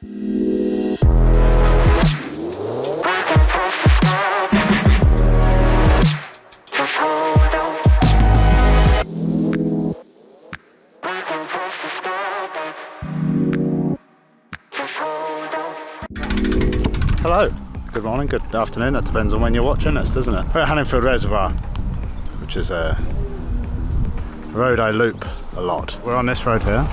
Hello, good morning, good afternoon, that depends on when you're watching this, doesn't it? We're at Hanningfield Reservoir, which is a road I loop a lot. We're on this road here.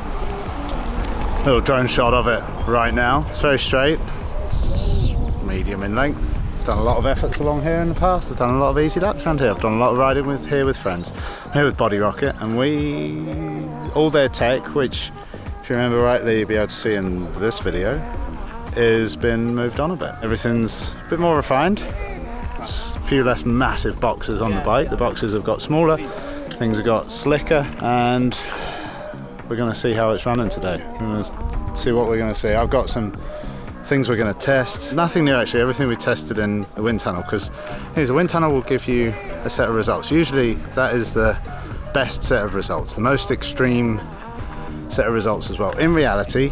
Little drone shot of it right now. It's very straight, it's medium in length. I've done a lot of efforts along here in the past. I've done a lot of easy laps around here. I've done a lot of riding here with friends. I'm here with Body Rocket, and all their tech, which if you remember rightly you'll be able to see in this video, has been moved on a bit. Everything's a bit more refined. It's a few less massive boxes on the bike. The boxes have got smaller, things have got slicker, and we're going to see how it's running today. We're going to see what we're going to see. I've got some things we're going to test. Nothing new actually, everything we tested in the wind tunnel, because a wind tunnel will give you a set of results. Usually that is the best set of results, the most extreme set of results as well. In reality,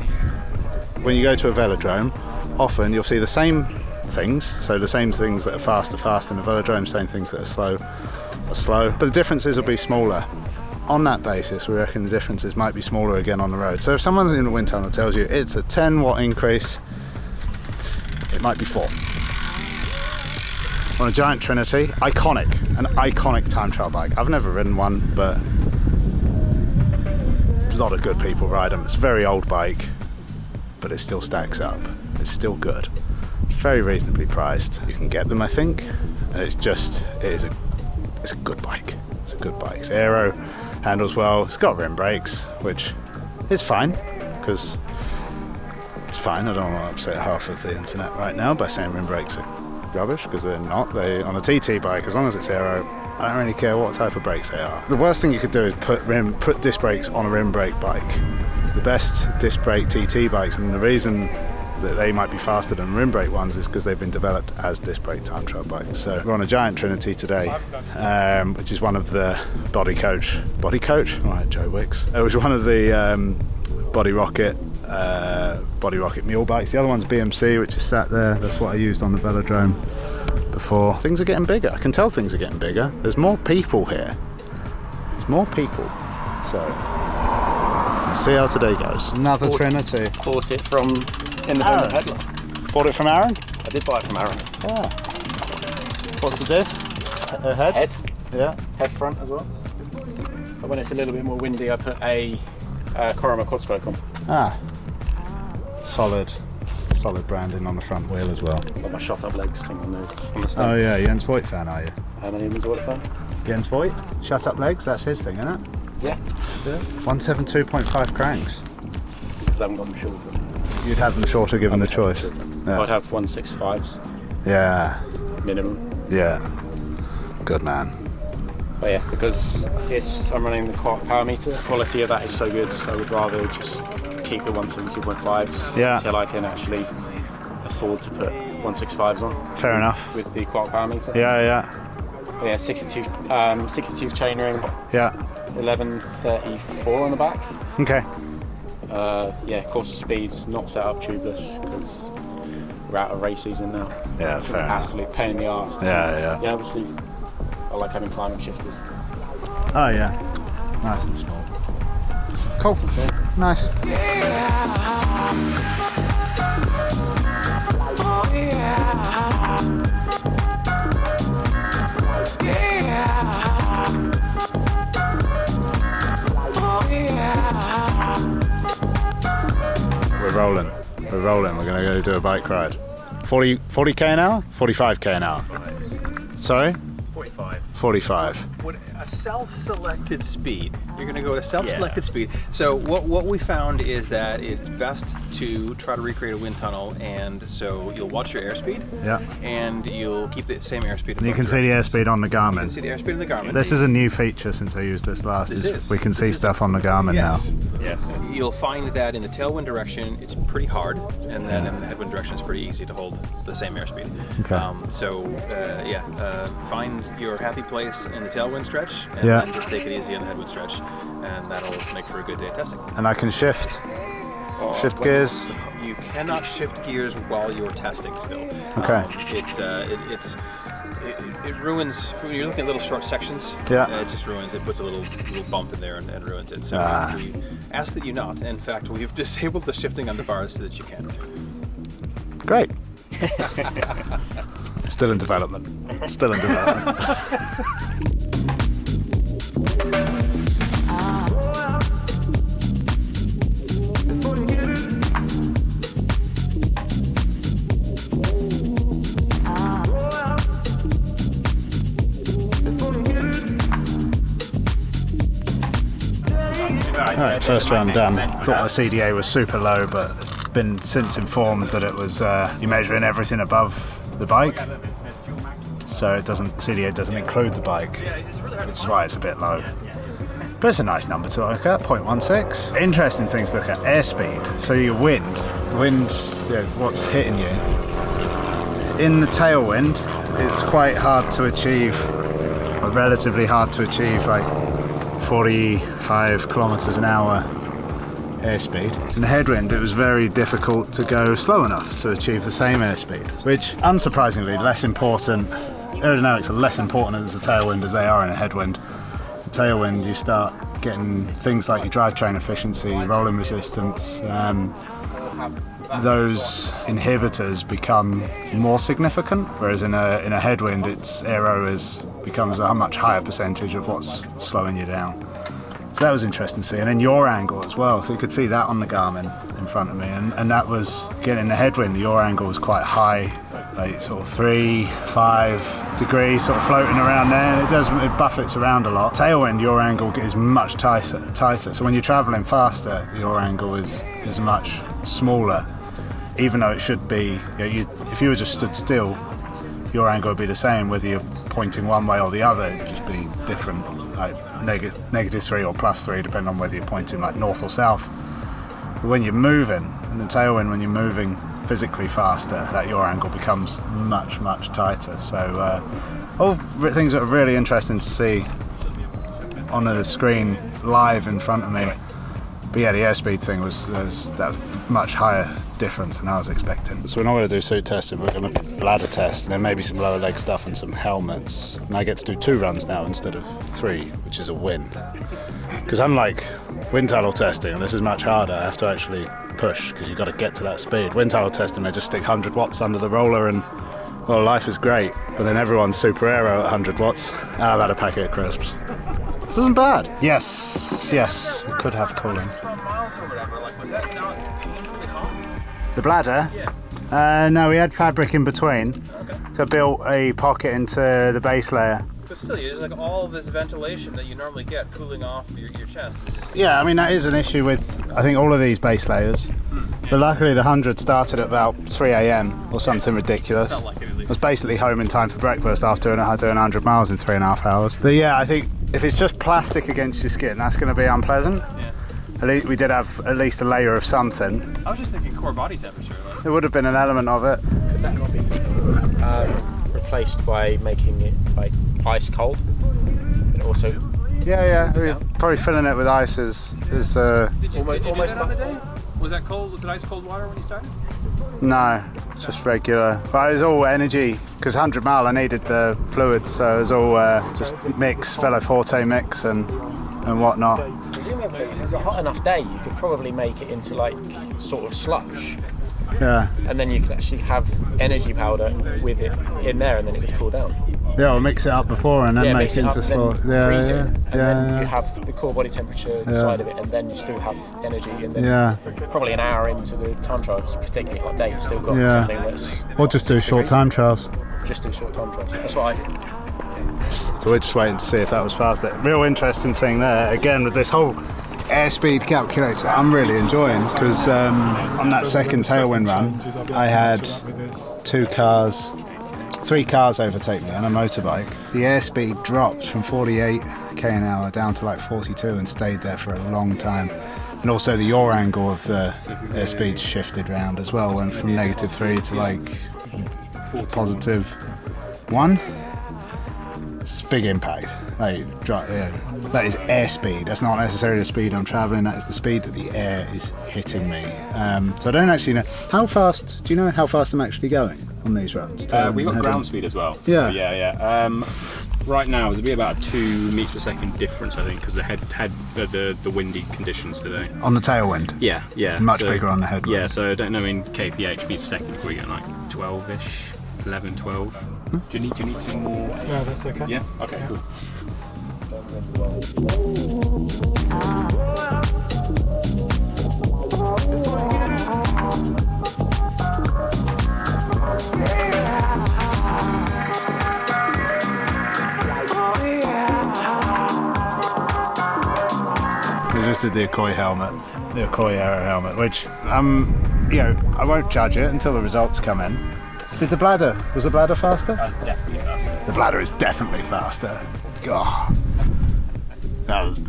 when you go to a velodrome, often you'll see the same things, so the same things that are fast in the velodrome, same things that are slow, but the differences will be smaller. On that basis, we reckon the differences might be smaller again on the road. So if someone in the wind tunnel tells you it's a 10 watt increase, it might be 4. On a Giant Trinity, an iconic time trial bike. I've never ridden one, but a lot of good people ride them. It's a very old bike, but it still stacks up. It's still good. It's very reasonably priced. You can get them, I think, and it's a good bike. It's a good bike. It's aero, handles well. It's got rim brakes, which is fine, because it's fine. I don't want to upset half of the internet right now by saying rim brakes are rubbish, because they're not. On a TT bike, as long as it's aero, I don't really care what type of brakes they are. The worst thing you could do is put disc brakes on a rim brake bike. The best disc brake TT bikes, and the reason that they might be faster than rim brake ones, is because they've been developed as disc brake time trial bikes. So we're on a Giant Trinity today, which is one of the Body Coach? All right, Joe Wicks. It was one of the Body Rocket mule bikes. The other one's BMC, which is sat there. That's what I used on the velodrome before. Things are getting bigger. I can tell things are getting bigger. There's more people here. There's more people. So see how today goes. Another Trinity. Bought it from Independent Peddler. Bought it from Aaron? I did buy it from Aaron. Yeah. What's the disc? A head? Head. Yeah. Head front as well. But when it's a little bit more windy, I put a Coroma quad spoke on. Ah. Solid branding on the front wheel as well. Got my shot up legs thing on the stand. Oh yeah, Jens Voigt fan, are you? How many of them fan? Jens Voigt? Shut up legs, that's his thing, isn't it? Yeah. 172.5 cranks. Because I haven't got them shorter. You'd have them shorter given the choice. Yeah. I'd have 165s. Yeah. Minimum. Yeah. Good man. But yeah, because I'm running the power meter, the quality of that is so good, I would rather just keep the 172.5s until I can actually afford to put 165s on. Fair enough. With the quark power meter. Yeah. But yeah, 62 chainring. Yeah. 1134 on the back. Okay. Course of speed's not set up tubeless because we're out of race season now. Yeah, it's an absolute pain in the arse. Yeah. Yeah, obviously, I like having climbing shifters. Oh yeah, nice and small. Cool. Nice. We're rolling. We're gonna go do a bike ride. 40k an hour? 45k an hour? Sorry? 45. A self-selected speed. You're going to go to self-selected speed. So what we found is that it's best to try to recreate a wind tunnel, and so you'll watch your airspeed. Yeah. And you'll keep the same airspeed. And you can see the airspeed on the Garmin. You can see the airspeed on the Garmin. This is a new feature since I used this last. We can see stuff on the Garmin now. Yes. You'll find that in the tailwind direction, it's pretty hard, and then in the headwind direction, it's pretty easy to hold the same airspeed. Okay. Find your happy place in the tailwind stretch, and then just take it easy on the headwind stretch, and that'll make for a good day of testing. And I can shift gears. You you cannot shift gears while you're testing still. Okay. It ruins when you're looking at little short sections. Yeah. It just ruins. It puts a little bump in there and ruins it. So we ask that you not. In fact, we've disabled the shifting on the bars so that you can. Great. Still in development. Still in development. Alright, first round done. Thought the CDA was super low, but been since informed that it was you're measuring everything above the bike, so CDA doesn't include the bike, which is why it's a bit low. But it's a nice number to look at, 0.16. Interesting things to look at, airspeed. So your wind, what's hitting you. In the tailwind, it's quite hard to achieve, or relatively hard to achieve, like 45 kilometers an hour airspeed. In the headwind, it was very difficult to go slow enough to achieve the same airspeed, which, unsurprisingly, less important. Aerodynamics are less important as a tailwind as they are in a headwind. In tailwind, you start getting things like your drivetrain efficiency, rolling resistance. Those inhibitors become more significant, whereas in a headwind, its aero becomes a much higher percentage of what's slowing you down. So that was interesting to see. And then your angle as well. So you could see that on the Garmin in front of me. And that was, again, in the headwind, your angle was quite high, like sort of 3-5 degrees, sort of floating around there. And it buffets around a lot. Tailwind, your angle is much tighter. So when you're traveling faster, your angle is much smaller, even though it should be, if you were just stood still, your angle would be the same, whether you're pointing one way or the other, it would just be different, like -3 or +3, depending on whether you're pointing like north or south. But when you're moving, in the tailwind, when you're moving physically faster, that your angle becomes much, much tighter. So all things that are really interesting to see on the screen live in front of me. But yeah, the airspeed thing was that much higher difference than I was expecting. So we're not going to do suit testing, we're going to bladder test, and then maybe some lower leg stuff and some helmets. And I get to do 2 runs now instead of 3, which is a win. Because unlike wind tunnel testing, and this is much harder, I have to actually push, because you've got to get to that speed. Wind tunnel testing, they just stick 100 watts under the roller and, well, life is great. But then everyone's super aero at 100 watts, and I've had a packet of crisps. This isn't bad. Yes, we could have cooling. The bladder? Yeah. No, we had fabric in between. Okay. So I built a pocket into the base layer. But still, there's like all of this ventilation that you normally get cooling off your chest. Yeah, I mean, that is an issue with, I think, all of these base layers. Yeah. But luckily the 100 started at about 3 a.m. or something ridiculous. Felt like it at least. I was basically home in time for breakfast after doing 100 miles in 3.5 hours. But yeah, I think if it's just plastic against your skin, that's going to be unpleasant. Yeah. At least we did have at least a layer of something. I was just thinking core body temperature. There would have been an element of it. Could that not be replaced by making it like ice cold? And also. Yeah. We're probably filling it with ice is Did you do that on the day? Was that cold? Was it ice cold water when you started? No, just regular. But it was all energy, because 100 mile I needed the fluid, so it was all just mix, Velo Forte mix and whatnot. Presumably, if it was a hot enough day, you could probably make it into like sort of slush. Yeah. And then you could actually have energy powder with it in there, and then it would cool down. Yeah, we'll mix it up before and then make it into slush. Freeze it, and then you have the core body temperature side of it, and then you still have energy. And then probably an hour into the time trial, it's a particularly hot day, you've still got something that's. Or just do short time trials. Just do short time trials. That's what I did. So we're just waiting to see if that was faster. Real interesting thing there, again, with this whole airspeed calculator, I'm really enjoying, because on that second tailwind run, I had 3 cars overtake me on a motorbike. The airspeed dropped from 48 k an hour down to like 42 and stayed there for a long time. And also the yaw angle of the airspeed shifted round as well, went from -3 to like +1. It's a big impact. that is airspeed. That's not necessarily the speed I'm travelling. That is the speed that the air is hitting me. So I don't actually know how fast. Do you know how fast I'm actually going on these runs? We've got ground speed as well. Yeah. So yeah. Right now, it'll be about a 2 meters per second difference, I think, because the windy conditions today. On the tailwind? Yeah. Much bigger on the headwind. Yeah, so I don't know in kph beats per second, we get like 12-ish, 11, 12. Do you need some more? No, that's okay. Yeah? Okay, cool. We just did the Akoi helmet, the Akoi Aero helmet, which I won't judge it until the results come in. Was the bladder faster? That was definitely faster. The bladder is definitely faster. God. That was,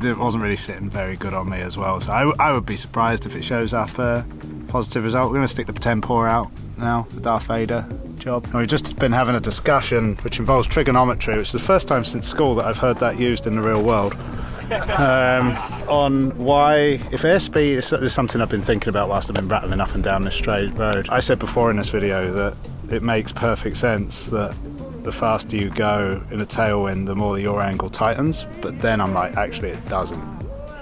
it wasn't really sitting very good on me as well. So I would be surprised if it shows up a positive result. We're going to stick the tempor out now, the Darth Vader job. And we've just been having a discussion which involves trigonometry, which is the first time since school that I've heard that used in the real world. On why, if airspeed is something I've been thinking about whilst I've been rattling up and down this straight road. I said before in this video that it makes perfect sense that the faster you go in a tailwind, the more the yaw angle tightens, but then I'm like, actually it doesn't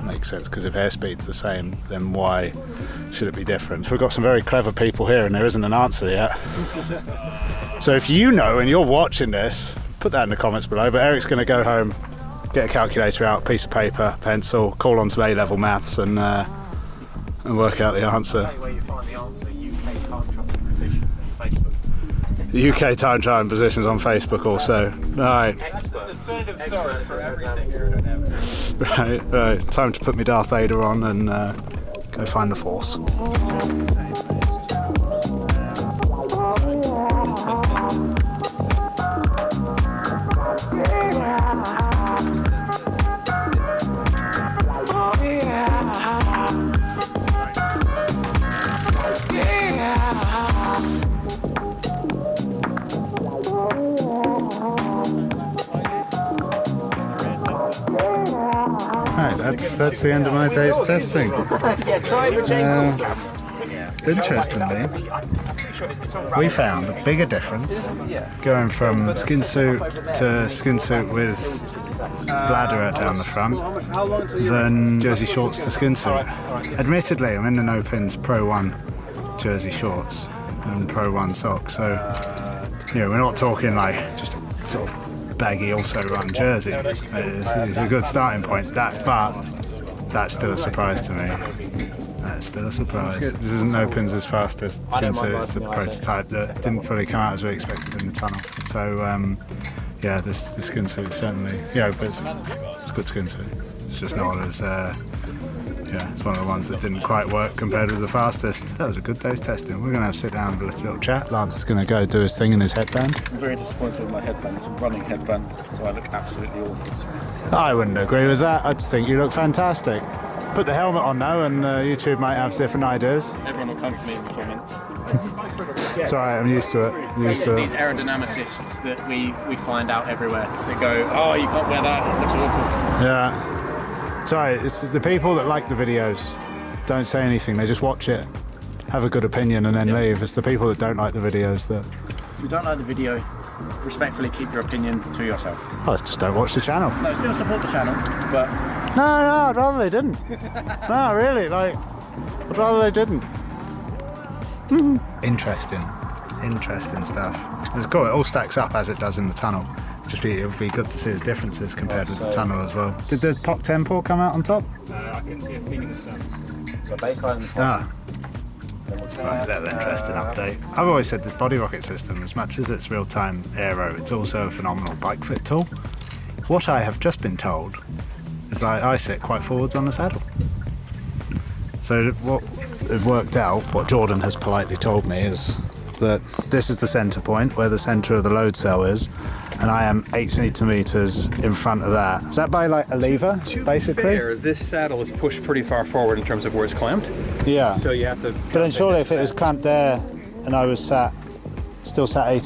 make sense, because if airspeed's the same, then why should it be different? We've got some very clever people here and there isn't an answer yet. So if you know and you're watching this, put that in the comments below, but Eric's going to go home, get a calculator out, piece of paper, pencil, call on some A-level maths and work out the answer. Where you find the answer, UK UK time time traveling positions on Facebook. trialing positions on Facebook also. Right. Right. Time to put me Darth Vader on and go find the Force. That's the end of my day's testing. Interestingly, we found a bigger difference going from skin suit to skin suit with bladder down the front than jersey shorts to skin suit. Admittedly, I'm in the No Pins Pro 1 jersey shorts and Pro 1 socks, so we're not talking like just sort of baggy also run jersey. It's a good starting point, but that's still a surprise to me. That's still a surprise. This isn't No Pins' fastest skin suit. It's a prototype that didn't fully come out as we expected in the tunnel. So this skin suit is certainly, but it's a good skin suit. It's just not as it's one of the ones that didn't quite work compared with the fastest. That was a good day's testing. We're going to have to sit down and have a little chat. Lance is going to go do his thing in his headband. I'm very disappointed with my headband. It's a running headband, so I look absolutely awful. I wouldn't agree with that. I just think you look fantastic. Put the helmet on now and YouTube might have different ideas. Everyone will come for me in the comments. It's alright, I'm used to it. These aerodynamicists that we find out everywhere. They go, oh, you can't wear that, it looks awful. Yeah. Sorry, it's the people that like the videos don't say anything, they just watch it, have a good opinion and then leave. It's the people that don't like the videos that... If you don't like the video, respectfully keep your opinion to yourself. Oh, just don't watch the channel. No, still support the channel, but... No, I'd rather they didn't. No, really, I'd rather they didn't. Interesting stuff. It's cool, it all stacks up as it does in the tunnel. It would be good to see the differences compared with the tunnel as well. Did the pop tempor come out on top? I couldn't see a feeling of sense. So baseline. That's an interesting update. I've always said this body rocket system, as much as it's real-time aero, it's also a phenomenal bike fit tool. What I have just been told is that I sit quite forwards on the saddle. So what it worked out, what Jordan has politely told me, is that this is the centre point where the centre of the load cell is, and I am 8 centimetres in front of that. Is that by like a lever, basically? Fair, this saddle is pushed pretty far forward in terms of where it's clamped. Yeah. So you have to... But then surely if it was clamped there and I was sat still sat 8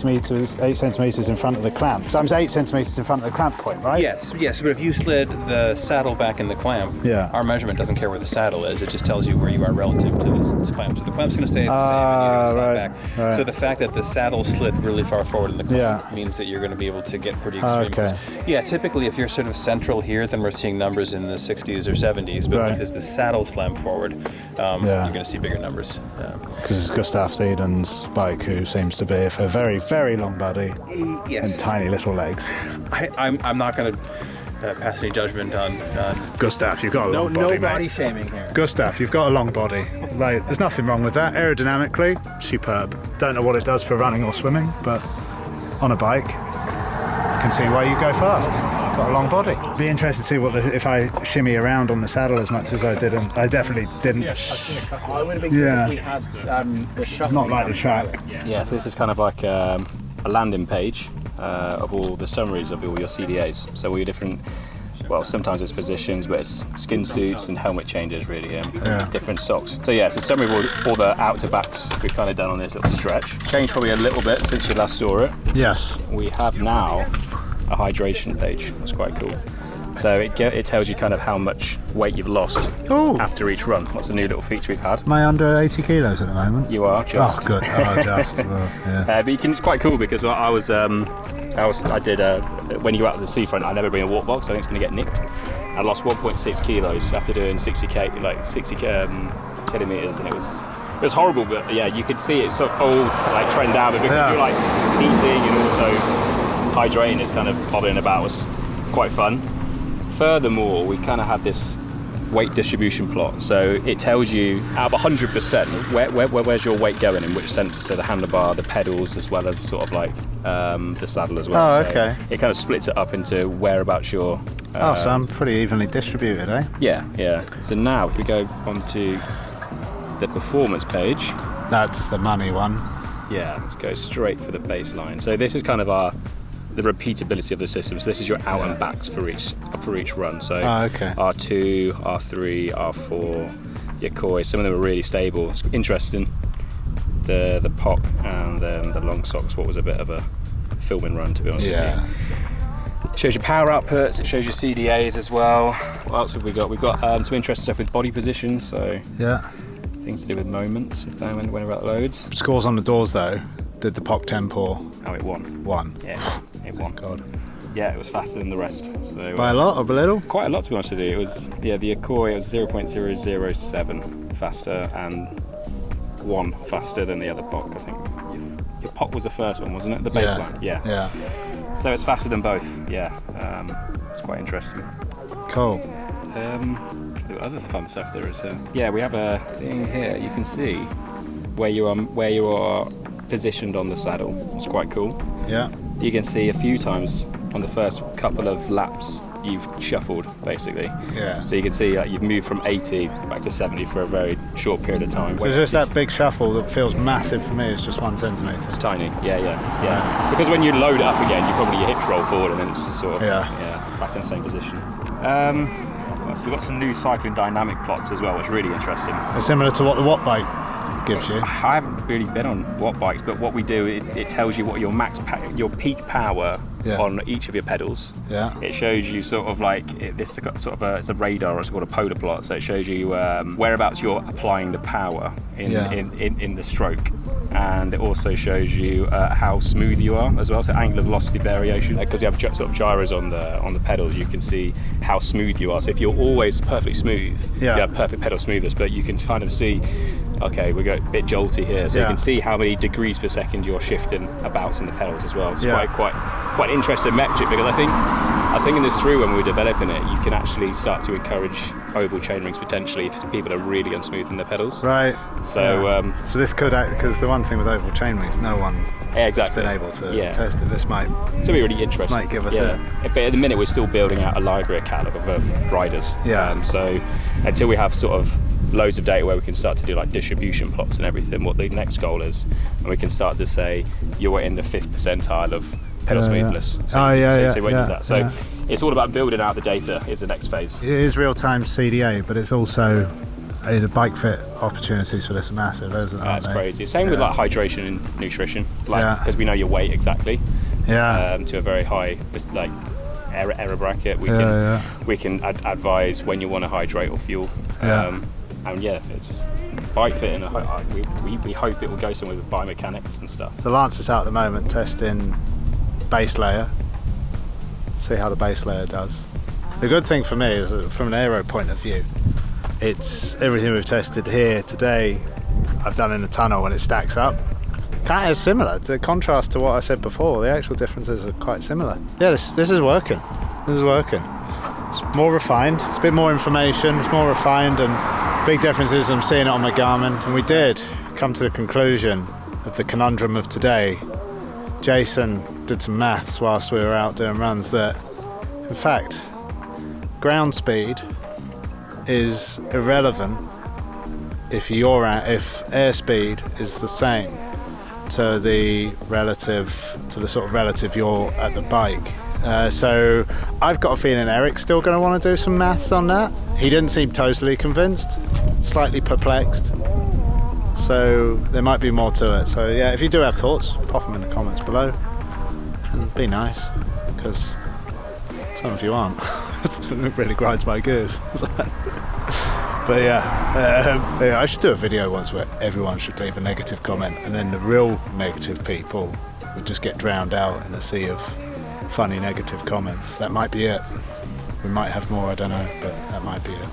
centimeters in front of the clamp. So I'm 8 centimeters in front of the clamp point, right? Yes, but if you slid the saddle back in the clamp, our measurement doesn't care where the saddle is. It just tells you where you are relative to this clamp. So the clamp's going to stay the same, and you're going to slide back. Right. So the fact that the saddle slid really far forward in the clamp means that you're going to be able to get pretty extreme. Okay. Yeah, typically if you're sort of central here, then we're seeing numbers in the 60s or 70s. But because the saddle slammed forward, you're going to see bigger numbers. Because it's Gustav Steden's bike, who seems to be a very, very long body and tiny little legs. I'm not going to pass any judgment on Gustav, you've got a long body, no body shaming here. Gustav, you've got a long body. Like, there's nothing wrong with that. Aerodynamically, superb. Don't know what it does for running or swimming, but on a bike, I can see why you go fast. Got a long body. Be interested to see if I shimmy around on the saddle as much as I didn't. I definitely didn't. I would have been good if we had the shuffle. Not like the track. Yeah, so this is kind of like a landing page of all the summaries of all your CDAs. So all your different, well, sometimes it's positions, but it's skin suits and helmet changes, really, different socks. So yeah, it's a summary of all the out to backs we've kind of done on this little stretch. Changed probably a little bit since you last saw it. Yes. We have now a hydration page. That's quite cool. So it tells you kind of how much weight you've lost after each run. That's a new little feature we've had. Am I under 80 kilos at the moment? You are, just. Oh, good. Oh, just. Well, yeah. But it's quite cool because I did when you go out to the seafront, I never bring a walk box. I think it's going to get nicked. I lost 1.6 kilos after doing 60 kilometers, and it was horrible. But yeah, you could see it sort of like trend down, but because you're like eating and also hydrating is kind of bobbling about, was quite fun. Furthermore, we kind of had this weight distribution plot, so it tells you out of 100% where's your weight going in which sensor, so the handlebar, the pedals, as well as sort of like the saddle as well. So it kind of splits it up into whereabouts your so I'm pretty evenly distributed, eh? Yeah. So now if we go onto the performance page, that's the money one. Yeah, let's go straight for the baseline. So this is kind of the repeatability of the system. So this is your out and backs for each run. So R2, R3, R4, your koi. Some of them are really stable. It's interesting. The POC and then the long socks. What was a bit of a filming run, to be honest with you. It shows your power outputs. It shows your CDAs as well. What else have we got? We've got some interesting stuff with body position. So things to do with moments. If they went about loads. Scores on the doors though. Did the POC tempo? Oh, it won. Yeah, it won. God. Yeah, it was faster than the rest. So, by a lot or a little? Quite a lot, to be honest with you. It was, the Akoi, it was 0.007 faster and 1 faster than the other POC, I think. Your POC was the first one, wasn't it? The baseline? Yeah. So it's faster than both, it's quite interesting. Cool. Other fun stuff there is. Yeah, we have a thing here. You can see where you are positioned on the saddle. It's quite cool. Yeah. You can see a few times on the first couple of laps you've shuffled, basically. Yeah. So you can see you've moved from 80 back to 70 for a very short period of time. So it's just that big shuffle that feels massive for me. It's just 1 centimetre. It's tiny. Yeah. Because when you load it up again, your hips roll forward and then it's just sort of back in the same position. So we've got some new cycling dynamic plots as well, which is really interesting. It's similar to what the Watt bike gives you. I haven't really been on Watt bikes, but what we do, it tells you what your your peak power on each of your pedals. Yeah. It shows you sort of like this is sort of it's a radar, or it's called a polar plot. So it shows you whereabouts you're applying the power in the stroke, and it also shows you how smooth you are as well. So angular velocity variation, because you have sort of gyros on the pedals, you can see how smooth you are. So if you're always perfectly smooth, you have perfect pedal smoothness, but you can kind of see, okay, we got a bit jolty here, so you can see how many degrees per second you're shifting about in the pedals as well. It's quite an interesting metric, because I was thinking this through when we were developing it. You can actually start to encourage oval chain rings potentially if people are really unsmooth in their pedals. Right. So so this could, because the one thing with oval chain rings, no one has been able to test it. This might be really interesting. Might give us a. But at the minute we're still building out a library, a catalogue of riders. Yeah. So until we have sort of loads of data where we can start to do like distribution plots and everything, what the next goal is, and we can start to say you're in the 5th percentile of pedal smoothness. So it's all about building out the data is the next phase. It is real-time CDA, but it's also The bike fit opportunities for this are massive, isn't it? That's crazy. Same with like hydration and nutrition, like because we know your weight exactly. To a very high like error bracket, we can advise when you want to hydrate or fuel. And it's bike fitting. We hope it will go somewhere with biomechanics and stuff. So Lance is out at the moment testing base layer. See how the base layer does. The good thing for me is that from an aero point of view, it's everything we've tested here today I've done in the tunnel, and it stacks up. Kind of similar. The contrast to what I said before, the actual differences are quite similar. Yeah, this is working. This is working. It's more refined. It's a bit more information. It's more refined, and big differences. I'm seeing it on my Garmin. And we did come to the conclusion of the conundrum of today. Jason did some maths whilst we were out doing runs that, in fact, ground speed is irrelevant if airspeed is the same to the sort of relative you're at the bike. So I've got a feeling Eric's still going to want to do some maths on that. He didn't seem totally convinced, slightly perplexed. So there might be more to it. So yeah, if you do have thoughts, pop them in the comments below. And be nice, because some of you aren't. It really grinds my gears. But yeah, I should do a video once where everyone should leave a negative comment, and then the real negative people would just get drowned out in a sea of funny negative comments. That might be it. We might have more, I don't know, but that might be it.